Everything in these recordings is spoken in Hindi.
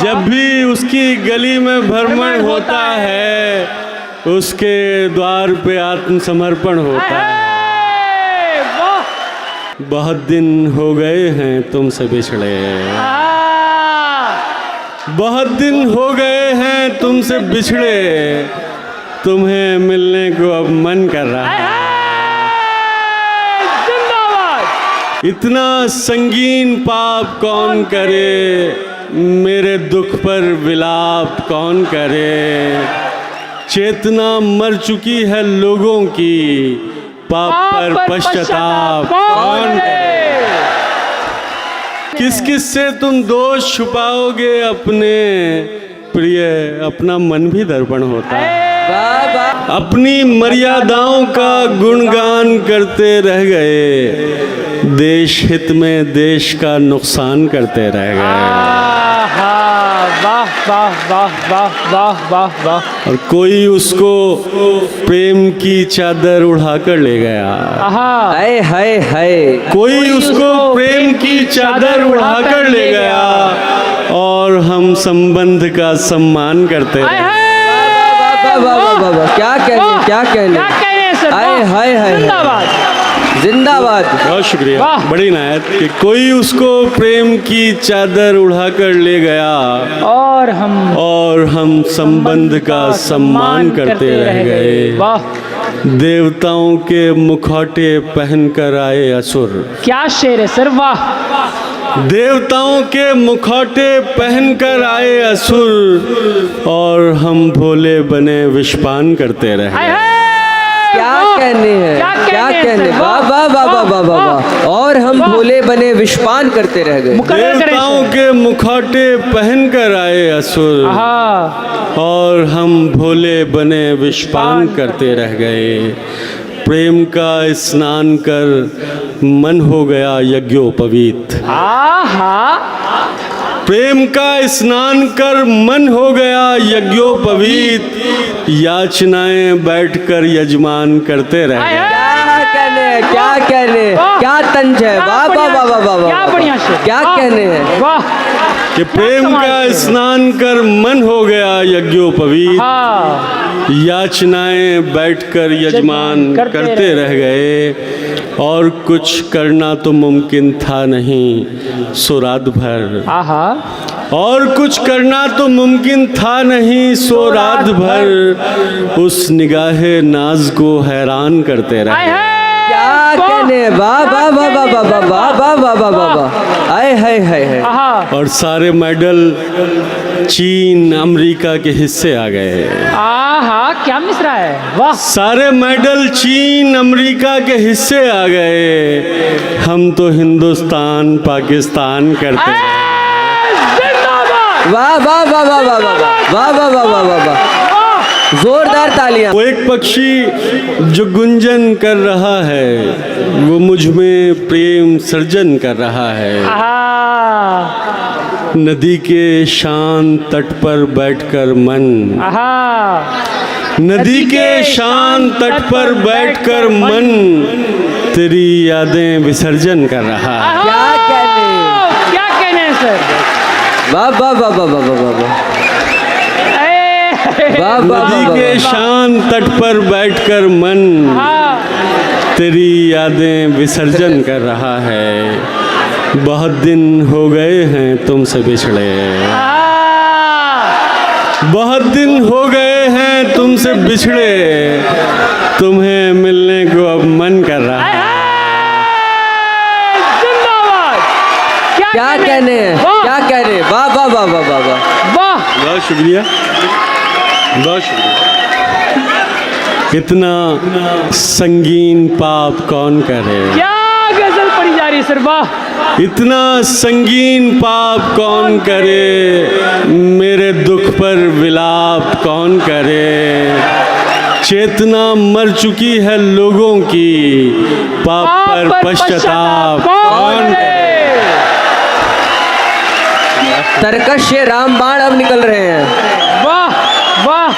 जब भी उसकी गली में भ्रमण होता है, उसके द्वार पे आत्मसमर्पण होता है। बहुत दिन हो गए हैं तुमसे बिछड़े, बहुत दिन हो गए हैं तुमसे बिछड़े, तुम्हें मिलने को अब मन कर रहा है। इतना संगीन पाप कौन करे, मेरे दुख पर विलाप कौन करे। चेतना मर चुकी है लोगों की, पाप पर पश्चाताप कौन करे। किस किस से तुम दोष छुपाओगे अपने, प्रिय अपना मन भी दर्पण होता है। अपनी मर्यादाओं का गुणगान करते रह गए, देश हित में देश का नुकसान करते रह गए। वाह वाह वाह वाह वाह वाह वाह। और कोई उसको प्रेम की चादर उड़ाकर ले गया। हाय हाय हाय। कोई उसको प्रेम की चादर उड़ाकर ले गया, और हम संबंध का सम्मान करते रहे। क्या कहने, क्या कहने सर। हाय हाय हाय। जिंदाबाद जिंदाबाद। बहुत शुक्रिया, बड़ी इनायत कि कोई उसको प्रेम की चादर उड़ाकर ले गया, और हम संबंध का सम्मान करते रह गए। देवताओं के मुखौटे पहनकर आए असुर। क्या शेर है सर, वाह। देवताओं के मुखौटे पहनकर आए असुर, और हम भोले बने विषपान करते रहे। क्या कहने हैं, क्या कहने। वाह वाह वाह वाह वाह वाह। और हम भोले बने विषपान करते रह गए। देवताओं के मुखौटे पहनकर आए असुर, और हम भोले बने विषपान करते रह गए। प्रेम का स्नान कर मन हो गया यज्ञोपवीत। प्रेम का स्नान कर मन हो गया यज्ञोपवीत, याचनाएं बैठकर यजमान करते रह गए। क्या कहने, क्या तंज है। वाह वाह वाह वाह वाह। क्या बढ़िया शेर। क्या कहने हैं, वाह। कि प्रेम का स्नान कर मन हो गया यज्ञोपवीत, याचनाएं बैठकर यजमान करते रह गए। और कुछ करना तो मुमकिन था नहीं सो रात भर। और कुछ करना तो मुमकिन था नहीं सो रात भर, उस निगाहे नाज को हैरान करते रहे। क्या कहने। वाह वाह वाह वाह वाह वाह वाह वाह वाह वाह वाह। आए हाय हाय हाय। और सारे मेडल चीन अमेरिका के हिस्से आ गए। क्या मिसरा है, वाह। सारे मेडल चीन अमेरिका के हिस्से आ गए, हम तो हिंदुस्तान पाकिस्तान करते हैं। वाह वाह वाह वाह वाह वाह वाह वाह वाह वाह वाह वाह। जोरदार तालियां। वो एक पक्षी जो गुंजन कर रहा है, वो मुझ में प्रेम सर्जन कर रहा है। नदी के शांत तट पर बैठकर मन, नदी के शांत तट पर बैठकर मन, तेरी यादें विसर्जन कर रहा है। क्या कहने, क्या कहने सर। वाह वाह वाह वाह वाह वाह वाह। नदी के शांत तट पर बैठकर मन, तेरी यादें विसर्जन कर रहा है। बहुत दिन हो गए हैं तुमसे बिछड़े, बहुत दिन हो गए हैं तुमसे बिछड़े, तुम्हें मिलने को अब मन कर रहा है। क्या कहने, क्या कहने। वाह वाह वाह वाह वाह वाह वाह। बहुत शुक्रिया, बहुत शुक्रिया। इतना संगीन पाप कौन करे। क्या गजल पड़ी जा रही सर, वाह। इतना संगीन पाप कौन करे, मेरे दुख पर विलाप कौन करे। चेतना मर चुकी है लोगों की, पाप पर पश्चाताप कौन करे। तरकश रामबाण अब निकल रहे हैं। वाह वाह,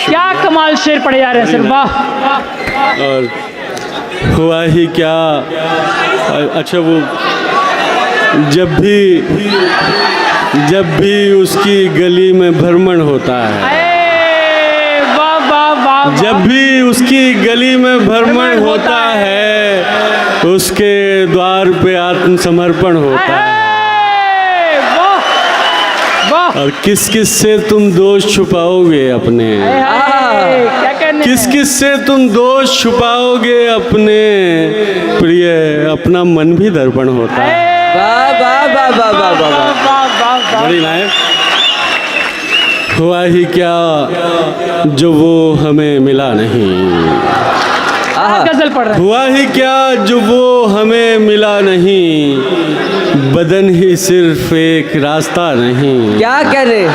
क्या कमाल शेर पढ़े जा रहे हैं सर, वाह। और हुआ ही क्या, अच्छा वो जब भी जब भी उसकी गली में भ्रमण होता है, वाह वाह वाह, जब भी उसकी गली में भ्रमण होता है, उसके द्वार पे आत्मसमर्पण होता है। वाह वाह, और किस किस से तुम दोष छुपाओगे अपने, क्या कहने, किस किस से तुम दोष छुपाओगे अपने, प्रिय अपना मन भी दर्पण होता है। वाह वाह वाह वाह वाह वाह वाह, बड़ी लाइन। हुआ ही क्या जो वो हमें मिला नहीं, गजल पढ़ रहे हैं। हुआ ही क्या जो वो हमें मिला नहीं, बदन ही सिर्फ एक रास्ता नहीं। क्या कह रहे,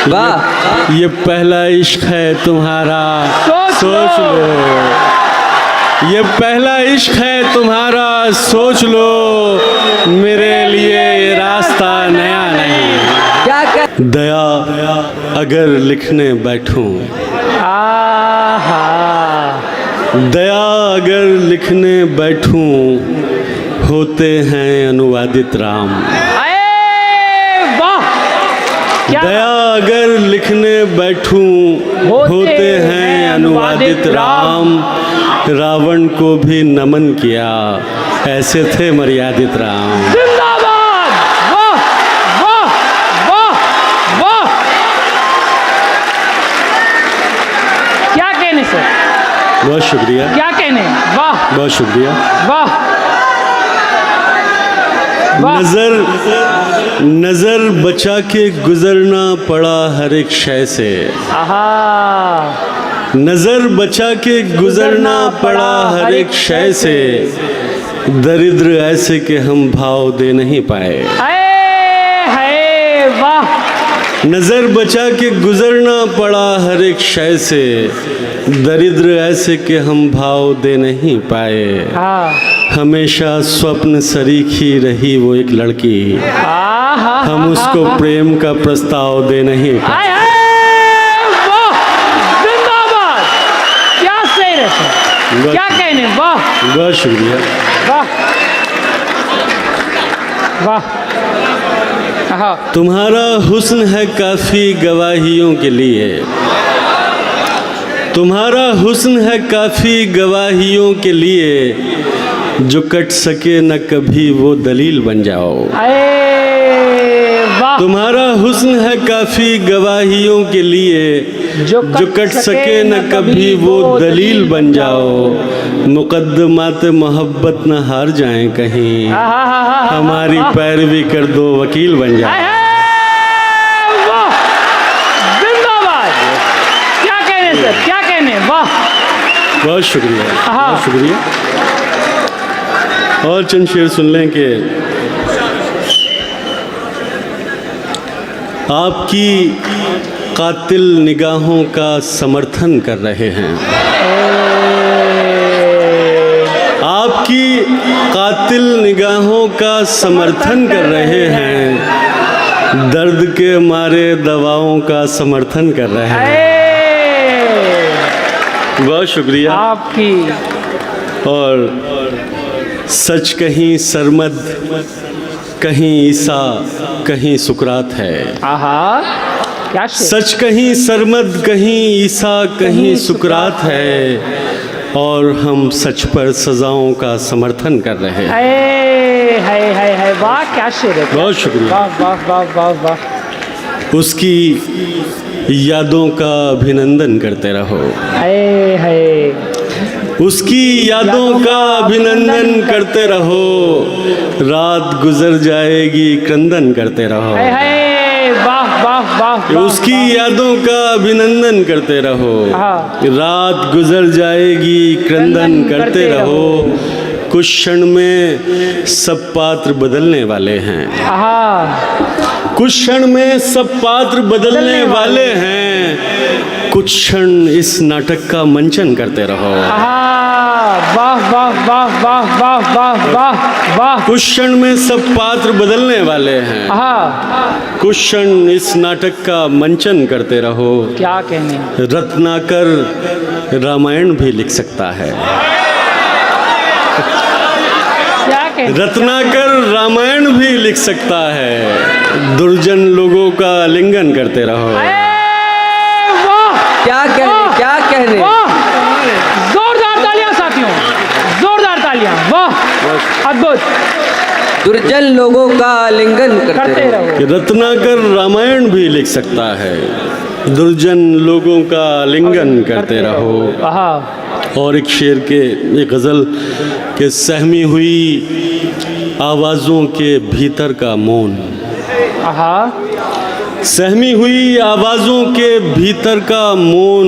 वाह, ये पहला इश्क है तुम्हारा, सोच लो। ये पहला इश्क है तुम्हारा, सोच लो। मेरे लिए ये रास्ता नया नहीं। क्या कह, दया अगर लिखने बैठूं, दया अगर लिखने बैठूं, होते हैं अनुवादित राम। वाह, दया अगर लिखने बैठूं, होते हैं अनुवादित राम। रावण को भी नमन किया, ऐसे थे मर्यादित राम। जिंदाबाद, वाह वाह वाह वाह, क्या कहने सर, बहुत शुक्रिया, क्या कहने, वाह बहुत शुक्रिया। वाह वाह, नजर बचा के गुजरना पड़ा हर एक शय से। आहा, नजर बचा के गुजरना पड़ा हर एक शय से, दरिद्र ऐसे के हम भाव दे नहीं पाए। हाय वाह, नजर बचा के गुजरना पड़ा हर एक शय से, दरिद्र ऐसे के हम भाव दे नहीं पाए। हाँ, हमेशा स्वप्न सरीखी रही वो एक लड़की, हम उसको प्रेम का प्रस्ताव दे नहीं पाए। जिंदाबाद, क्या सही रहे, क्या कहने, वाह, बहुत शुक्रिया, वाह वाह। हाँ, तुम्हारा हुस्न है काफ़ी गवाहियों के लिए, तुम्हारा हुस्न है काफ़ी गवाहियों के लिए, जो कट सके न कभी वो दलील बन जाओ। वाह, तुम्हारा हुस्न है काफ़ी गवाहियों के लिए, जो कट सके न कभी वो दलील बन जाओ। मुकद्दमात मोहब्बत न हार जाएं कहीं, हमारी पैरवी कर दो वकील बन जाओ। जिंदाबाद, क्या कहने सर, क्या कहने, वाह, बहुत शुक्रिया, बहुत शुक्रिया। और चंद शेर सुन लें कि आपकी कातिल निगाहों का समर्थन कर रहे हैं, आपकी कातिल निगाहों का समर्थन कर रहे हैं, दर्द के मारे दवाओं का समर्थन कर रहे हैं। बहुत शुक्रिया आपकी। और सच कहीं सरमद, कहीं ईसा, कहीं सुकरात है। आहा, क्या शेर। सच कहीं सरमद, कहीं ईसा, कहीं सुकरात है, और हम सच पर सजाओं का समर्थन कर रहे हैं। हाय, वाह, क्या शेर है। बहुत शुक्रिया। वाह वाह वाह वाह वाह। उसकी यादों का अभिनंदन करते रहो, हाय, उसकी यादों का अभिनंदन करते रहो, रात गुजर जाएगी क्रंदन करते रहो। वाह वाह वाह, उसकी यादों का अभिनंदन करते रहो, रात गुजर जाएगी क्रंदन करते रहो। कुछ क्षण में सब पात्र बदलने वाले हैं, कुछ क्षण में सब पात्र बदलने वाले हैं, कुछ क्षण इस नाटक का मंचन करते रहो। वाह वाह वाह वाह वाह वाह वाह वाह। कुछ क्षण में सब पात्र बदलने वाले हैं, कुछ क्षण इस नाटक का मंचन करते रहो। क्या कहने, रामायण रामायण भी लिख सकता है। क्या कहने रत्नाकर रामायण भी लिख सकता है, दुर्जन लोगों का लिंगन करते रहो। वाह क्या कहने, क्या कहने। वाह, जोरदार तालियां साथियों, जोरदार तालियां। वाह अद्भुत। दुर्जन लोगों का लिंगन करते रहो। कि रत्नाकर रामायण भी लिख सकता है, दुर्जन लोगों का लिंगन करते रहो। और एक शेर के, एक गज़ल के सहमी हुई आवाज़ों के भीतर का मौन, सहमी हुई आवाज़ों के भीतर का मौन,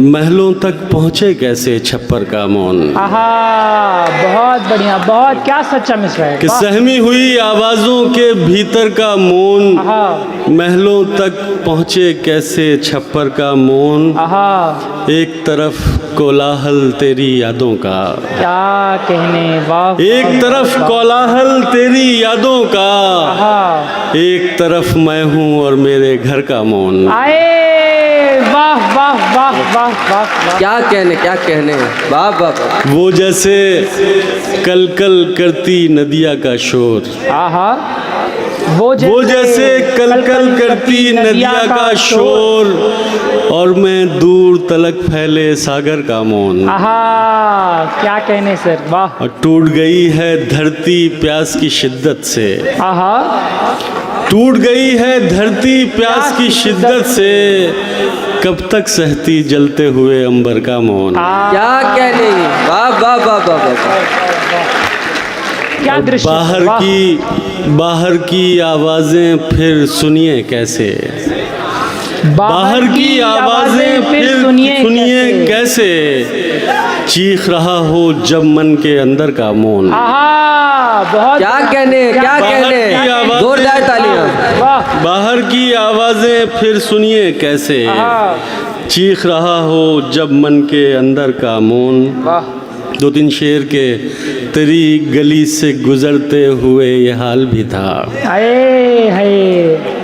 महलों तक पहुँचे कैसे छप्पर का मौन। बहुत बढ़िया, बहुत क्या सच्चा मिसरा है। कि सहमी हुई आवाज़ों के भीतर का मौन, महलों तक पहुँचे कैसे छप्पर का मौन। एक तरफ कोलाहल तेरी यादों का, क्या कहने। वाह, एक तरफ कोलाहल तेरी यादों का, एक तरफ मैं हूँ और मेरे घर का मौन। आए वाह वाह वाह वाह वाह। क्या कहने, क्या कहने। वाह वाह। वो जैसे कल कल करती नदिया का शोर, वो जैसे कल कल करती नदिया का शोर, और मैं दूर तलक फैले सागर का मौन। क्या कहने सर। वाह। और टूट गई है धरती प्यास की शिद्दत से, टूट गई है धरती प्यास की शिद्दत से, कब तक सहती जलते हुए अंबर का मौन। क्या कहने। वाह वाह वाह वाह वाह। क्या दृश्य। बाहर की आवाजें फिर सुनिए कैसे, बाहर की आवाजें फिर सुनिए कैसे, चीख रहा हो जब मन के अंदर का मौन। बहुत। क्या कहने, क्या कहने। जोरदार तालियां। बाहर की आवाजें फिर सुनिए कैसे, चीख रहा हो जब मन के अंदर का मौन। दो तीन शेर के, तेरी गली से गुजरते हुए ये हाल भी था,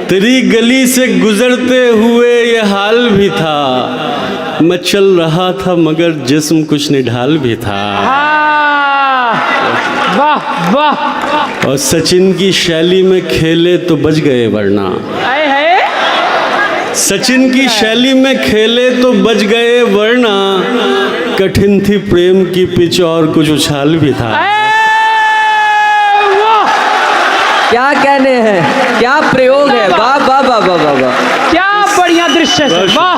तेरी गली से गुजरते हुए ये हाल भी था, मैं चल रहा था मगर जिस्म कुछ निढाल भी था। वाह वाह। और सचिन की शैली में खेले तो बच गए वरना, सचिन की शैली में खेले तो बच गए वरना, कठिन थी प्रेम की पिच और कुछ उछाल भी था। क्या कहने हैं, क्या प्रयोग है। वाह वाह वाह वाह वाह। क्या बढ़िया दृश्य है। वाह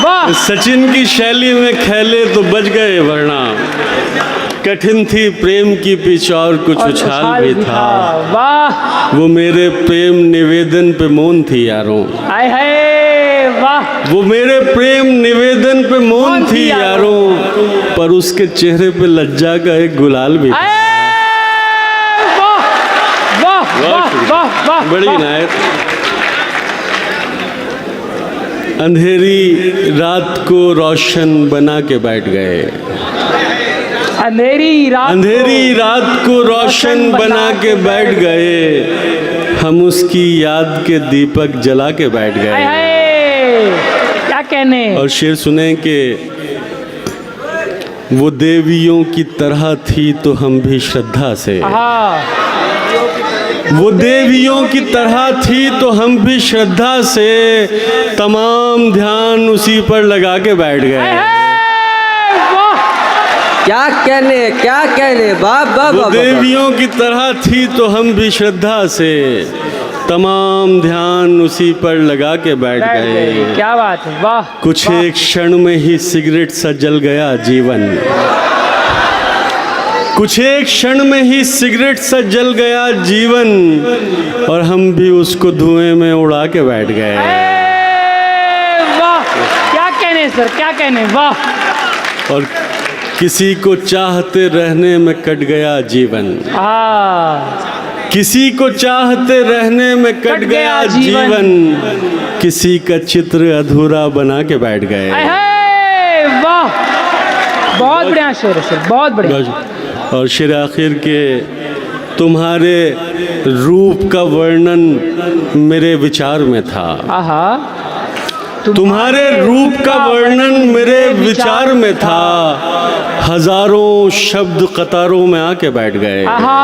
वाह। सचिन की शैली में खेले तो बच गए वरना, कठिन थी प्रेम की पिच और कुछ उछाल भी था। वाह। वो मेरे प्रेम निवेदन पे मौन थी यारों, वाह। वो मेरे प्रेम निवेदन पे मौन थी यारों, पर उसके चेहरे पे लज्जा का एक गुलाल भी था। वाह वाह वाह वाह। बड़ी नायक। अंधेरी रात को रोशन बना के बैठ गए, अंधेरी रात को रोशन बना के बैठ गए, हम उसकी याद के दीपक जला के बैठ गए। क्या कहने। और शेर सुने कि वो देवियों की तरह थी तो हम भी श्रद्धा से, वो देवियों की तरह थी तो हम भी श्रद्धा से, तमाम ध्यान उसी पर लगा के बैठ गए। क्या कहने, क्या कहने। वाह वाह वाह। देवियों की तरह थी तो हम भी श्रद्धा से, तमाम ध्यान उसी पर लगा के बैठ गए। क्या बात है। वाह। कुछ एक क्षण में ही सिगरेट सा जल गया जीवन, कुछ एक क्षण में ही सिगरेट सा जल गया जीवन, और हम भी उसको धुएं में उड़ा के बैठ गए। वाह। क्या कहने सर, क्या कहने। वाह। और किसी को चाहते रहने में कट गया जीवन, किसी को चाहते रहने में कट गया जीवन, किसी का चित्र अधूरा बना के बैठ गए। वाह। बहुत बढ़िया शेर है सर, बहुत बढ़िया। और शेर आखिर के, तुम्हारे रूप का वर्णन मेरे विचार में था, तुम्हारे रूप का वर्णन मेरे विचार में था, हजारों शब्द कतारों में आके बैठ गए। आहा,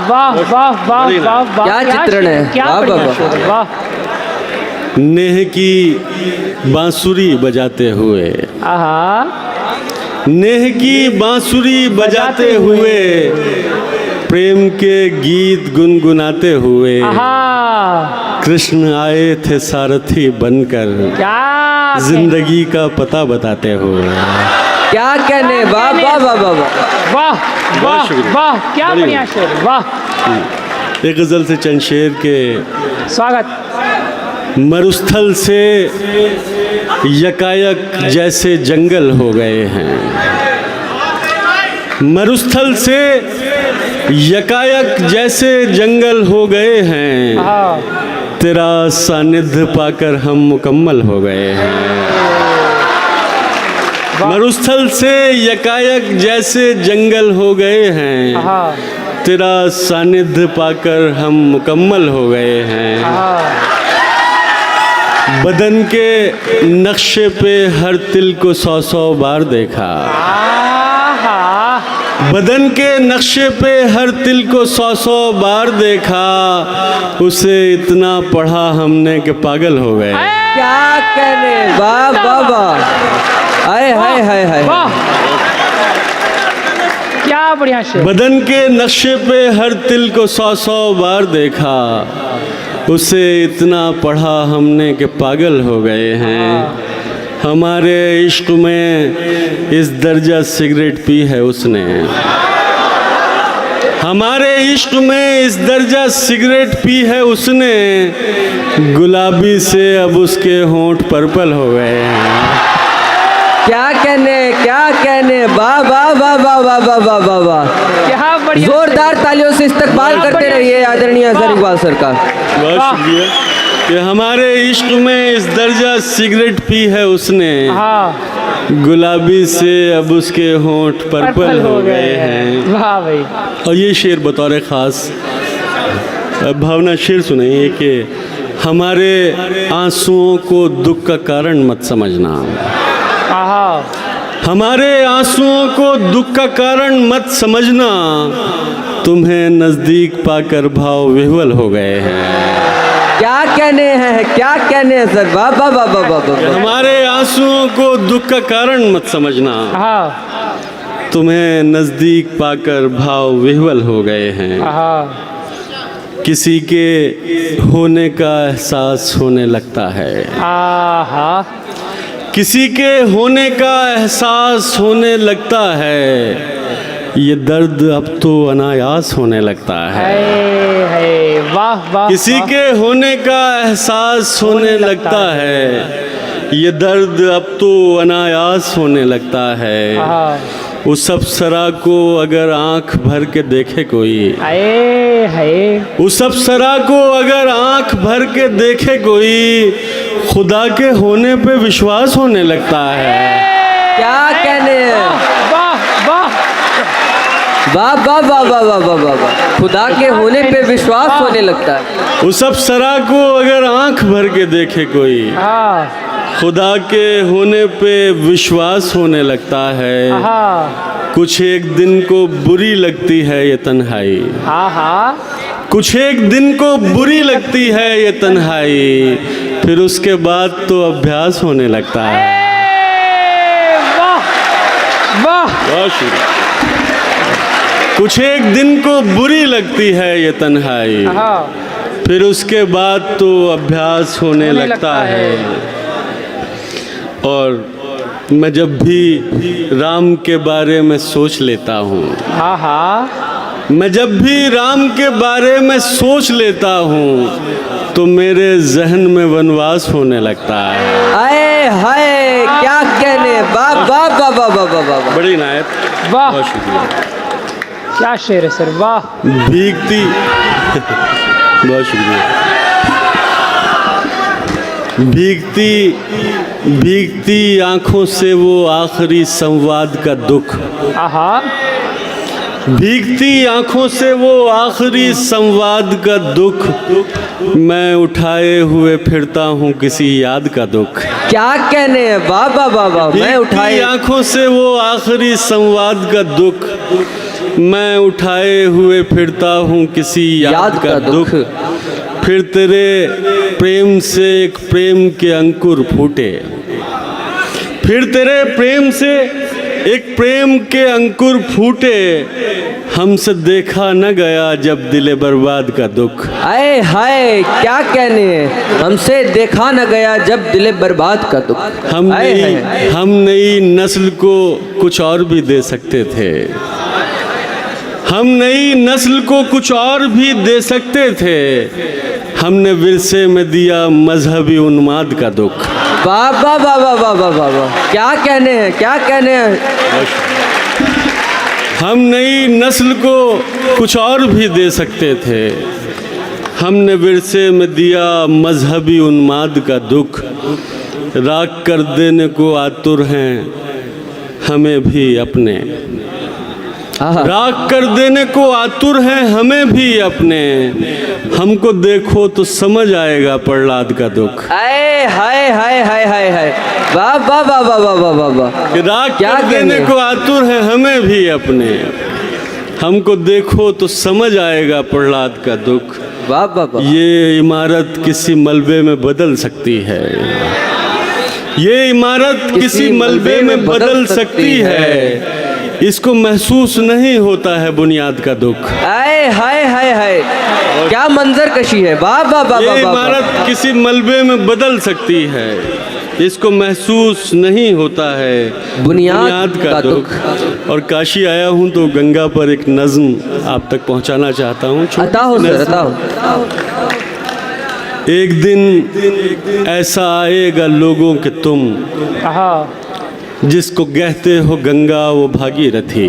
वाह वाह वाह वाह वाह, क्या चित्रण है, क्या वाह, बढ़िया वाह, शेर, वाह। नेह की बांसुरी बजाते हुए, आहा, नेह की बांसुरी बजाते हुए, प्रेम के गीत गुनगुनाते हुए, आहा, कृष्ण आए थे सारथी बनकर, क्या जिंदगी का पता बताते हुए। क्या कहने, वाह वाह वाह वाह वाह। वाह वाह शुक्रिया। वाह, क्या बड़ी बढ़िया शेर, वाह। एक गजल से चंद शेर के। स्वागत। मरुस्थल से यकायक जैसे जंगल हो गए हैं, मरुस्थल से यकायक जैसे जंगल हो गए हैं, हाँ, तेरा सानिध्य पाकर हम मुकम्मल हो गए हैं। मरुस्थल से यकायक जैसे जंगल हो गए हैं, हाँ, तेरा सानिध्य पाकर हम मुकम्मल हो गए हैं। हाँ, बदन के नक्शे पे हर तिल को 100 बार देखा, आहा, बदन के नक्शे पे हर तिल को 100 बार देखा, उसे इतना पढ़ा हमने कि पागल हो गए। क्या कहने, वाह वाह वाह। हाय हाय हाय हाय। वाह, क्या बढ़िया शेर। बदन के नक्शे पे हर तिल को 100 बार देखा, उसे इतना पढ़ा हमने कि पागल हो गए हैं। हमारे इश्क में इस दर्जा सिगरेट पी है उसने, हमारे इश्क में इस दर्जा सिगरेट पी है उसने, गुलाबी से अब उसके होंठ पर्पल हो गए हैं। क्या कहने, वाह वाह वाह वाह वाह वाह वाह वाह वाह। क्या बढ़िया, जोरदार तालियों से इस्तकबाल करते रहिए आदरणीय अजहर इकबाल सरकार। बहुत शुक्रिया कि हमारे इश्क में इस दर्जा सिगरेट पी है उसने, हाँ, गुलाबी से अब उसके होंठ पर्पल हो गए हैं। वाह भाई, और ये शेर बतौर ख़ास भावना शेर सुनाइए कि हमारे आंसुओं को दुख का कारण मत समझना, आहा, हमारे आंसुओं को दुख का कारण मत समझना, तुम्हें नज़दीक पाकर भाव विह्वल हो गए हैं। क्या कहने हैं सर, वाह वाह वाह वाह वाह वाह। हमारे आंसुओं को दुख का कारण मत समझना, हाँ, तुम्हें नज़दीक पाकर भाव विह्वल हो गए हैं। हाँ, किसी के होने का एहसास होने लगता है, आहा, किसी के होने का एहसास होने लगता है, ये दर्द अब तो अनायास होने लगता है। है, वाह वाह, किसी वाह। के होने का एहसास होने लगता है, ये दर्द अब तो अनायास होने लगता है। हाँ, उस अप्सरा को अगर आंख भर के देखे कोई, है, उस अप्सरा को अगर आंख भर के देखे कोई, खुदा के होने पे विश्वास होने लगता है। क्या कहने हैं, वाह वाह, वाह वाह वाह वाह वाह वाह वाह वाह। खुदा के होने पे विश्वास होने लगता है। उस अप्सरा को अगर आंख भर के देखे कोई, हाँ, खुदा के होने पे विश्वास होने लगता है। हाँ, कुछ एक दिन को बुरी लगती है ये तन्हाई, आहा, कुछ एक दिन को बुरी लगती है ये तन्हाई, फिर उसके बाद तो अभ्यास होने लगता है। वाह वाह, बहुत शुक्रिया। कुछ एक दिन को बुरी लगती है ये तन्हाई, हाँ, फिर उसके बाद तो अभ्यास होने लगता है। और मैं जब भी राम के बारे में सोच लेता हूँ, आहा, मैं जब भी राम के बारे में सोच लेता हूँ, तो मेरे जहन में वनवास होने लगता है। आए हाय, क्या कहने, वाह वाह वाह वाह वाह वाह वाह। बड़ी नायत, वाह, बहुत शुक्रिया। क्या शेर है सर, वाह, भीगती बहुत शुक्रिया। भीगती आंखों से वो आखिरी संवाद का दुख, आहा, भीगती आंखों से वो आखिरी संवाद का दुख, मैं उठाए हुए फिरता हूँ किसी याद का दुख। क्या कहने हैं, वाह वाह वाह वाह। मैं उठाए आंखों से वो आखिरी संवाद का दुख, मैं उठाए हुए फिरता हूँ किसी याद का दुख। फिर तेरे प्रेम से एक प्रेम के अंकुर फूटे, फिर तेरे प्रेम से एक प्रेम के अंकुर फूटे, हमसे देखा न गया जब दिले बर्बाद का दुख। आए हाय क्या कहने हैं, हमसे देखा न गया जब दिले बर्बाद का दुख। हम नई नस्ल को कुछ और भी दे सकते थे, हम नई नस्ल को कुछ और भी दे सकते थे, हमने विरसे में दिया मजहबी उन्माद का दुख। वाह वाह वाह वाह वाह वाह वाह वाह। क्या कहने हैं, क्या कहने हैं। हम नई नस्ल को कुछ और भी दे सकते थे, हमने विरसे में दिया मजहबी उन्माद का दुख। राख कर देने को आतुर हैं हमें भी अपने, राख कर देने को आतुर हैं हमें भी अपने, हमको देखो तो समझ आएगा प्रहलाद का दुख। हाय हाय हाय हाय हाय हाय। वाह वाह वाह वाह वाह वाह वाह वाह। राख कर देने को आतुर हैं हमें भी अपने, हमको देखो तो समझ आएगा प्रहलाद का दुख। वाह वाह वाह। ये इमारत किसी मलबे में बदल सकती है, ये इमारत किसी मलबे में बदल सकती है, इसको महसूस नहीं होता है बुनियाद का दुख। हाय हाय हाय हाय। क्या मंजर कशी है। वाह वाह वाह। ये इमारत किसी मलबे में बदल सकती है, इसको महसूस नहीं होता है बुनियाद का दुख। और काशी आया हूँ तो गंगा पर एक नज्म आप तक पहुँचाना चाहता हूँ। बताओ सर, बताओ। एक दिन ऐसा आएगा लोगों के तुम, जिसको कहते हो गंगा वो भागीरथी।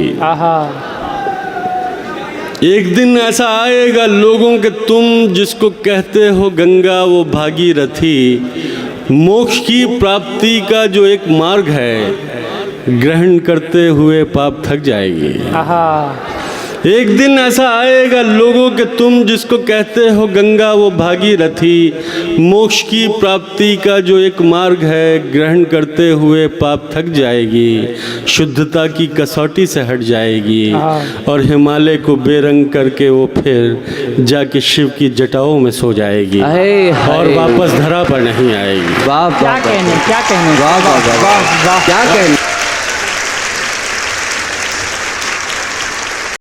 एक दिन ऐसा आएगा लोगों के तुम, जिसको कहते हो गंगा वो भागीरथी। मोक्ष की प्राप्ति का जो एक मार्ग है, ग्रहण करते हुए पाप थक जाएगी। एक दिन ऐसा आएगा लोगों के तुम, जिसको कहते हो गंगा वो भागीरथी। मोक्ष की प्राप्ति का जो एक मार्ग है, ग्रहण करते हुए पाप थक जाएगी, शुद्धता की कसौटी से हट जाएगी, और हिमालय को बेरंग करके वो फिर जाके शिव की जटाओं में सो जाएगी और वापस धरा पर नहीं आएगी। वाह, क्या कहने, क्या कहने, वाह वाह वाह, क्या कहने।